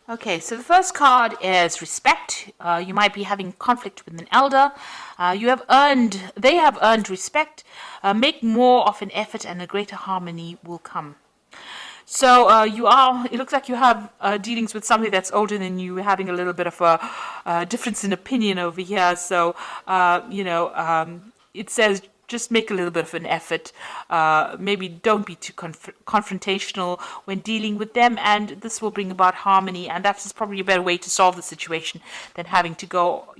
Okay, so the first card is respect. You might be having conflict with an elder. They have earned respect. Make more of an effort and a greater harmony will come. So it looks like you have dealings with somebody that's older than you, having a little bit of a difference in opinion over here. So, it says just make a little bit of an effort. Maybe don't be too confrontational when dealing with them, and this will bring about harmony. And that's probably a better way to solve the situation than having to go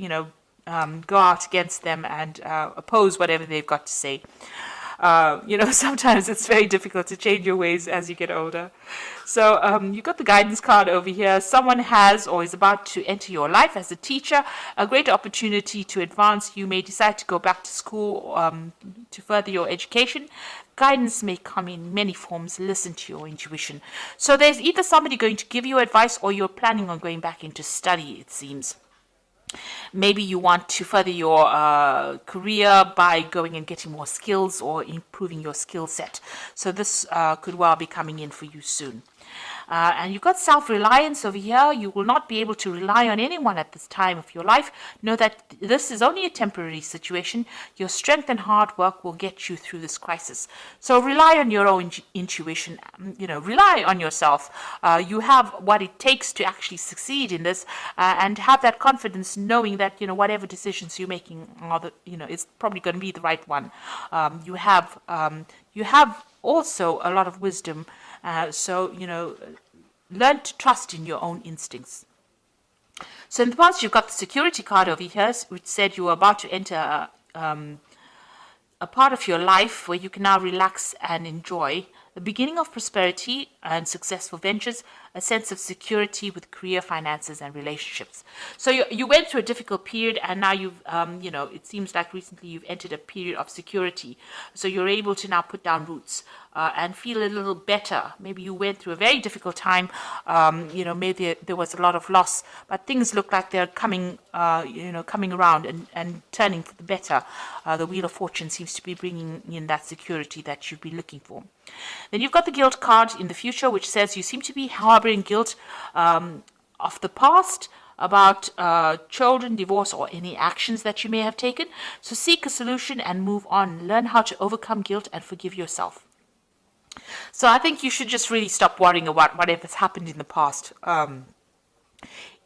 out against them and oppose whatever they've got to say. Sometimes it's very difficult to change your ways as you get older. So you've got the guidance card over here. Someone has or is about to enter your life as a teacher, a great opportunity to advance. You may decide to go back to school to further your education. Guidance may come in many forms. Listen to your intuition. So there's either somebody going to give you advice or you're planning on going back into study, it seems. Maybe you want to further your career by going and getting more skills or improving your skill set. So this could well be coming in for you soon. And you've got self-reliance over here. You will not be able to rely on anyone at this time of your life. Know that this is only a temporary situation. Your strength and hard work will get you through this crisis. So rely on your own intuition. Rely on yourself. You have what it takes to actually succeed in this, and have that confidence, knowing that whatever decisions you're making is probably going to be the right one. You have also a lot of wisdom. Learn to trust in your own instincts. So in the past, you've got the security card over here, which said you were about to enter a part of your life where you can now relax and enjoy the beginning of prosperity and successful ventures, a sense of security with career, finances, and relationships. So you went through a difficult period, and now it seems like recently you've entered a period of security. So you're able to now put down roots and feel a little better. Maybe you went through a very difficult time. Maybe there was a lot of loss, but things look like they're coming around and turning for the better. The Wheel of Fortune seems to be bringing in that security that you've been looking for. Then you've got the guilt card in the future, which says you seem to be harboring guilt of the past about children, divorce, or any actions that you may have taken. So seek a solution and move on. Learn how to overcome guilt and forgive yourself. So I think you should just really stop worrying about whatever's happened in the past.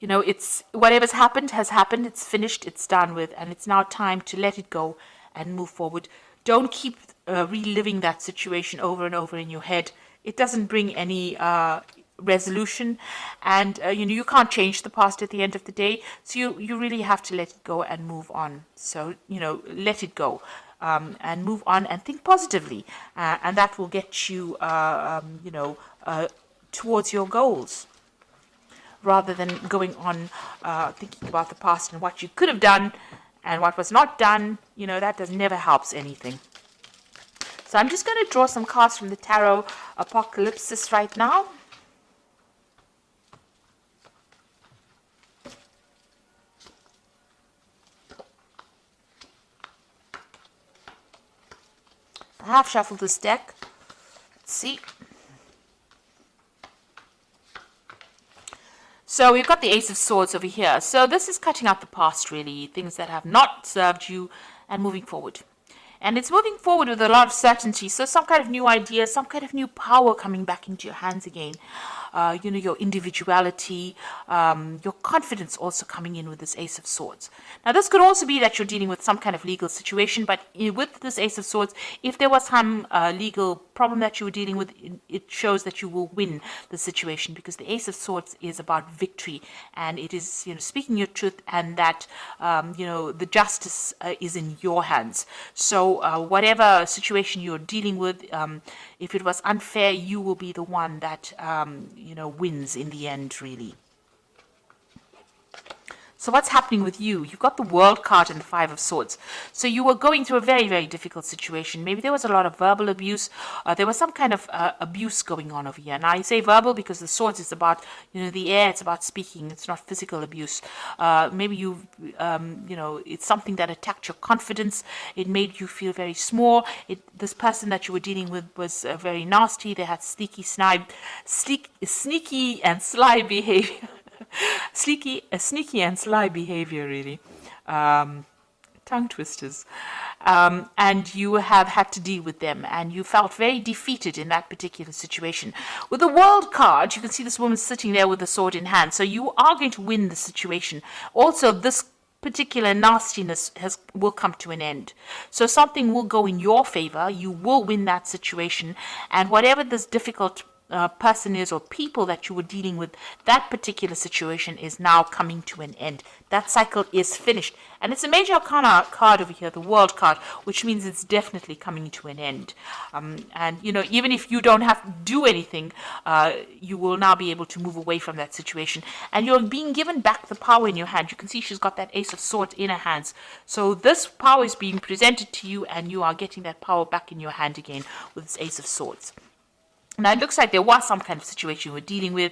It's whatever's happened has happened. It's finished. It's done with, and it's now time to let it go and move forward. Don't keep reliving that situation over and over in your head. It doesn't bring any resolution, and you can't change the past at the end of the day. So you really have to let it go and move on. So let it go. And move on and think positively, and that will get you, towards your goals, rather than going on thinking about the past and what you could have done and what was not done. That never helps anything. So I'm just going to draw some cards from the Tarot Apocalypsis right now. I have shuffled this deck. Let's see. So we've got the Ace of Swords over here. So this is cutting out the past, really, things that have not served you, and moving forward. And it's moving forward with a lot of certainty. So some kind of new idea, some kind of new power coming back into your hands again. Your individuality, your confidence also coming in with this Ace of Swords. Now, this could also be that you're dealing with some kind of legal situation, but with this Ace of Swords, if there was some legal problem that you were dealing with, it shows that you will win the situation, because the Ace of Swords is about victory, and it is, speaking your truth, and that, the justice is in your hands. So whatever situation you're dealing with, if it was unfair, you will be the one that wins in the end, really. So what's happening with you? You've got the World card and the Five of Swords. So you were going through a very, very difficult situation. Maybe there was a lot of verbal abuse. There was some kind of abuse going on over here. Now, I say verbal because the Swords is about, the air. It's about speaking. It's not physical abuse. Maybe it's something that attacked your confidence. It made you feel very small. This person that you were dealing with was very nasty. They had sneaky and sly behavior. sneaky and sly behavior, really. Tongue twisters. And you have had to deal with them, and you felt very defeated in that particular situation. With the World card, you can see this woman sitting there with a sword in hand, so you are going to win the situation. Also, this particular nastiness will come to an end. So something will go in your favor. You will win that situation, and whatever this difficult person is or people that you were dealing with, that particular situation is now coming to an end. That cycle is finished. And it's a major arcana card over here, the World card, which means it's definitely coming to an end. And, you know, even if you don't have to do anything, you will now be able to move away from that situation. And you're being given back the power in your hand. You can see she's got that Ace of Swords in her hands. So this power is being presented to you, and you are getting that power back in your hand again with this Ace of Swords. Now, it looks like there was some kind of situation you were dealing with.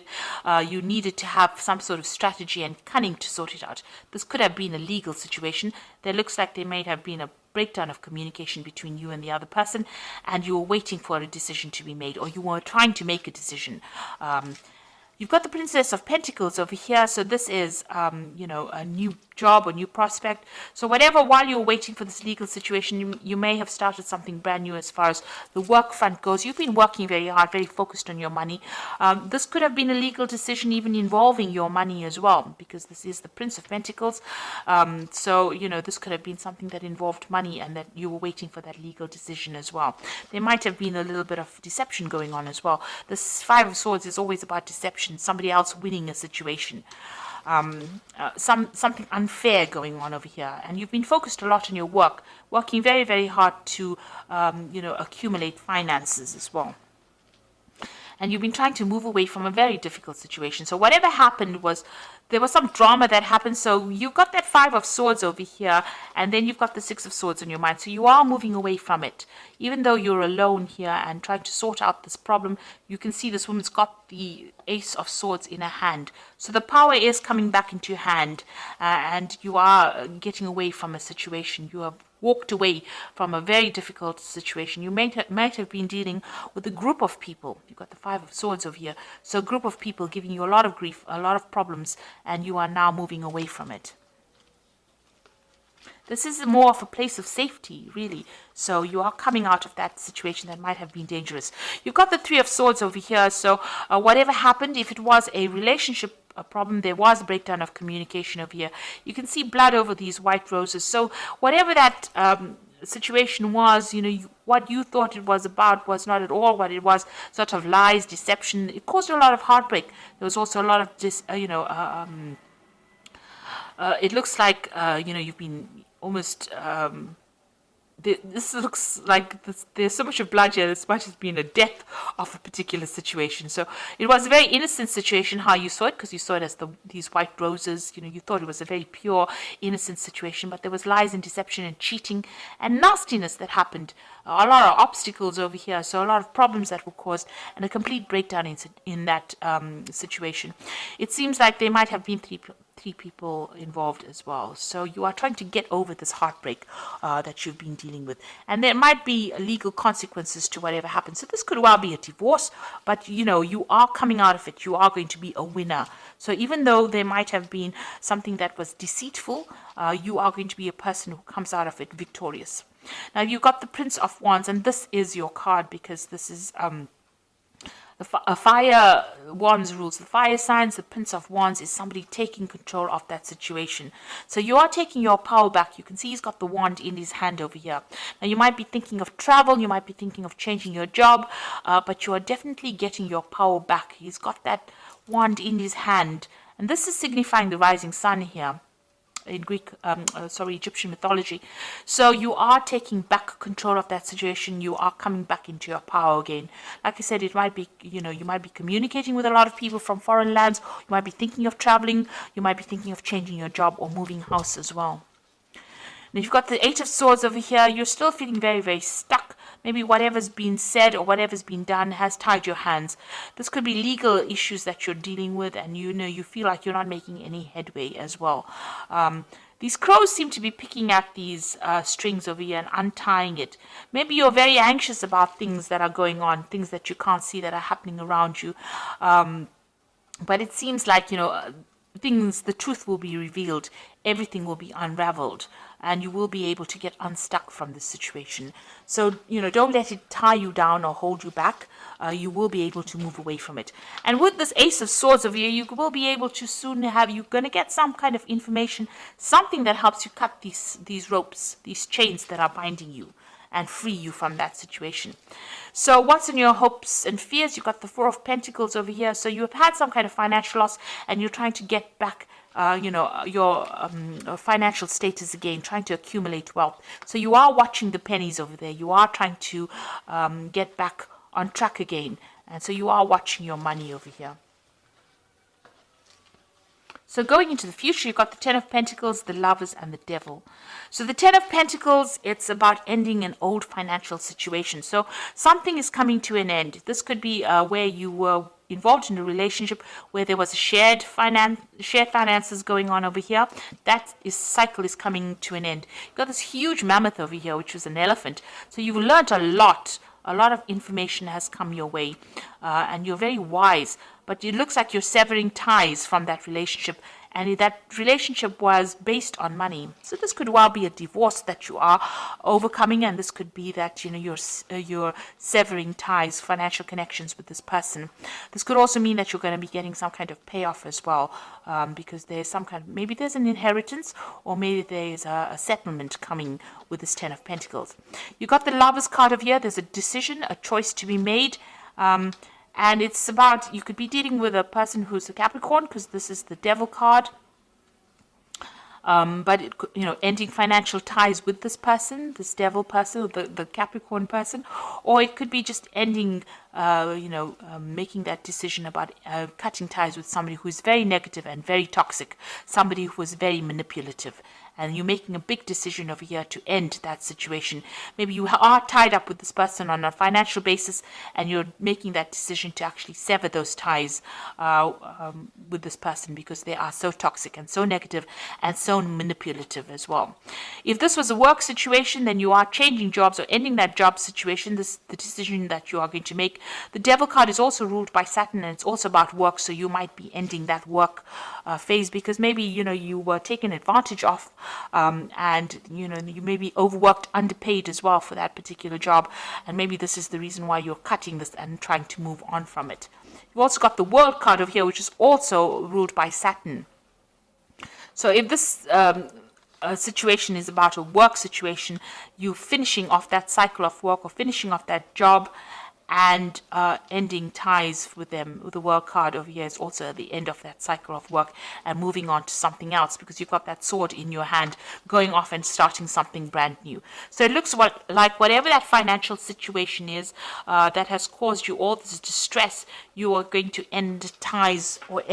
You needed to have some sort of strategy and cunning to sort it out. This could have been a legal situation. There looks like there may have been a breakdown of communication between you and the other person, and you were waiting for a decision to be made, or you were trying to make a decision. You've got the Princess of Pentacles over here, so this is, you know, a new job or new prospect. So whatever, while you're waiting for this legal situation, you may have started something brand new as far as the work front goes. You've been working very hard, very focused on your money. This could have been a legal decision even involving your money as well, because this is the Prince of Pentacles. So, you know, this could have been something that involved money, and that you were waiting for that legal decision as well. There might have been a little bit of deception going on as well. This Five of Swords is always about deception. Somebody else winning a situation, something unfair going on over here, and you've been focused a lot on your work, working very, very hard to, you know, accumulate finances as well. And you've been trying to move away from a very difficult situation. So whatever happened was, there was some drama that happened. So you've got that Five of Swords over here, and then you've got the Six of Swords in your mind. So you are moving away from it. Even though you're alone here and trying to sort out this problem, you can see this woman's got the Ace of Swords in her hand. So the power is coming back into your hand, and you are getting away from a situation. You have walked away from a very difficult situation. You might have been dealing with a group of people. You've got the Five of Swords over here. So a group of people giving you a lot of grief, a lot of problems, and you are now moving away from it. This is more of a place of safety, really. So you are coming out of that situation that might have been dangerous. You've got the Three of Swords over here. So whatever happened, if it was a relationship problem, there was a breakdown of communication over here. You can see blood over these white roses. So whatever that situation was, you know, what you thought it was about was not at all what it was. Sort of lies, deception. It caused a lot of heartbreak. There was also a lot of it looks like you know, you've been almost this looks like there's so much of blood here. This might have been a death of a particular situation. So it was a very innocent situation how you saw it, because you saw it as these white roses. You know, you thought it was a very pure, innocent situation, but there was lies and deception and cheating and nastiness that happened. A lot of obstacles over here, so a lot of problems that were caused, and a complete breakdown in that situation. It seems like there might have been three people involved as well. So you are trying to get over this heartbreak that you've been dealing with, and there might be legal consequences to whatever happens. So this could well be a divorce, but you know, you are coming out of it. You are going to be a winner. So even though there might have been something that was deceitful, you are going to be a person who comes out of it victorious. Now you've got the Prince of Wands, and this is your card because this is a fire wands rules. The fire signs, the Prince of Wands is somebody taking control of that situation. So you are taking your power back. You can see he's got the wand in his hand over here. Now you might be thinking of travel, you might be thinking of changing your job, but you are definitely getting your power back. He's got that wand in his hand, and this is signifying the rising sun here in Egyptian mythology. So you are taking back control of that situation. You are coming back into your power again. Like I said, it might be, you know, you might be communicating with a lot of people from foreign lands. You might be thinking of traveling. You might be thinking of changing your job or moving house as well. And if you've got the Eight of Swords over here, you're still feeling very, very stuck. Maybe whatever's been said or whatever's been done has tied your hands. This could be legal issues that you're dealing with, and you know, you feel like you're not making any headway as well. These crows seem to be picking at these strings over here and untying it. Maybe you're very anxious about things that are going on, things that you can't see that are happening around you. But it seems like, you know, the truth will be revealed, everything will be unraveled, and you will be able to get unstuck from this situation. So, don't let it tie you down or hold you back. You will be able to move away from it. And with this Ace of Swords over here, you will be able to soon you're going to get some kind of information, something that helps you cut these ropes, these chains that are binding you, and free you from that situation. So what's in your hopes and fears? You've got the Four of Pentacles over here. So you've had some kind of financial loss and you're trying to get back your financial status again, trying to accumulate wealth. So you are watching the pennies over there. You are trying to get back on track again. And so you are watching your money over here. So going into the future, you've got the Ten of Pentacles, the Lovers, and the Devil. So the Ten of Pentacles, it's about ending an old financial situation. So something is coming to an end. This could be where you were involved in a relationship where there was a shared finances going on over here. That cycle is coming to an end. You've got this huge mammoth over here, which was an elephant. So you've learned a lot. A lot of information has come your way, and you're very wise. But it looks like you're severing ties from that relationship, and that relationship was based on money. So this could well be a divorce that you are overcoming, and this could be that you're severing ties, financial connections with this person. This could also mean that you're going to be getting some kind of payoff as well, because there's maybe there's an inheritance, or maybe there's a settlement coming with this Ten of Pentacles. You got the Lovers card over here. There's a decision, a choice to be made. And it's about, you could be dealing with a person who's a Capricorn, because this is the Devil card. But it could, ending financial ties with this person, this Devil person, the Capricorn person, or it could be just ending, making that decision about cutting ties with somebody who is very negative and very toxic, somebody who is very manipulative. And you're making a big decision over here to end that situation. Maybe you are tied up with this person on a financial basis, and you're making that decision to actually sever those ties with this person, because they are so toxic and so negative and so manipulative as well. If this was a work situation, then you are changing jobs or ending that job situation. This the decision that you are going to make. The Devil card is also ruled by Saturn, and it's also about work. So you might be ending that work phase, because maybe you were taken advantage of. And you may be overworked, underpaid as well for that particular job, and maybe this is the reason why you're cutting this and trying to move on from it. You've also got the World card over here, which is also ruled by Saturn. So if this situation is about a work situation, you finishing off that cycle of work or finishing off that job and ending ties with them. With the World card over here is also the end of that cycle of work and moving on to something else, because you've got that sword in your hand, going off and starting something brand new. So it looks like whatever that financial situation is that has caused you all this distress, you are going to end ties or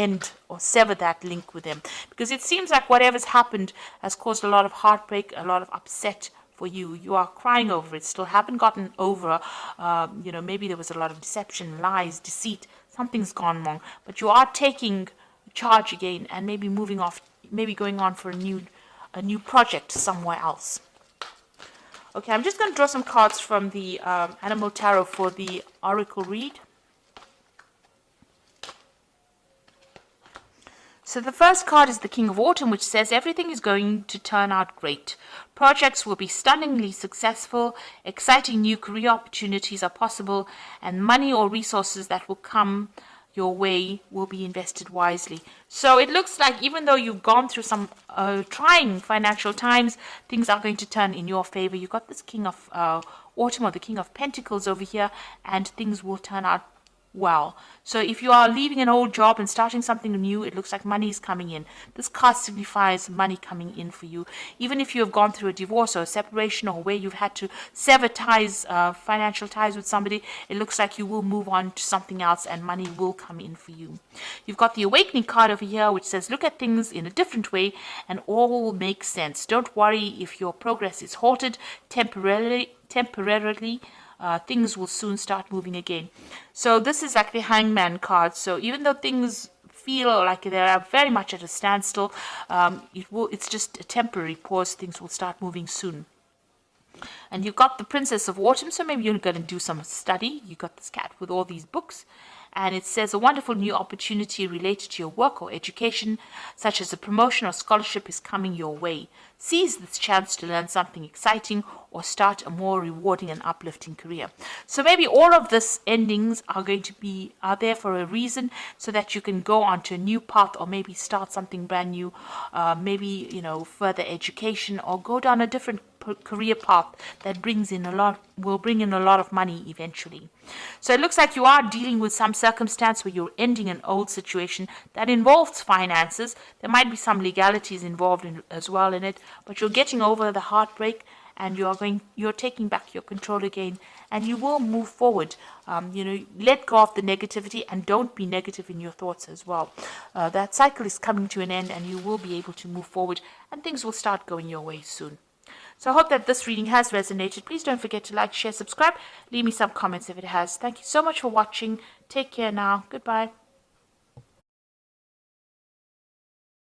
sever that link with them, because it seems like whatever's happened has caused a lot of heartbreak, a lot of upset for you. You are crying over it, still haven't gotten over, maybe there was a lot of deception, lies, deceit, something's gone wrong, but you are taking charge again and maybe moving off, maybe going on for a new project somewhere else. Okay, I'm just going to draw some cards from the Animal Tarot for the Oracle read. So the first card is the King of Autumn, which says everything is going to turn out great. Projects will be stunningly successful, exciting new career opportunities are possible, and money or resources that will come your way will be invested wisely. So it looks like even though you've gone through some trying financial times, things are going to turn in your favor. You've got this King of Autumn, or the King of Pentacles over here, and things will turn out well. So if you are leaving an old job and starting something new, it looks like money is coming in. This card signifies money coming in for you. Even if you have gone through a divorce or a separation, or where you've had to sever ties, financial ties with somebody, it looks like you will move on to something else and money will come in for you. You've got the Awakening card over here, which says look at things in a different way and all will make sense. Don't worry if your progress is halted temporarily. Things will soon start moving again. So this is like the Hangman card. So even though things feel like they are very much at a standstill, it's just a temporary pause. Things will start moving soon. And you've got the Princess of Autumn, so maybe you're going to do some study. You've got this cat with all these books. and it says a wonderful new opportunity related to your work or education, such as a promotion or scholarship, is coming your way. Seize this chance to learn something exciting or start a more rewarding and uplifting career. So maybe all of this endings are there for a reason, so that you can go onto a new path, or maybe start something brand new, maybe further education, or go down a different career path that will bring in a lot of money eventually. So it looks like you are dealing with some circumstance where you're ending an old situation that involves finances. There might be some legalities involved as well in it, but you're getting over the heartbreak, and you're taking back your control again, and you will move forward. Let go of the negativity, and don't be negative in your thoughts as well. That cycle is coming to an end, and you will be able to move forward, and things will start going your way soon. So I hope that this reading has resonated. Please don't forget to like, share, subscribe. Leave me some comments if it has. Thank you so much for watching. Take care now. Goodbye.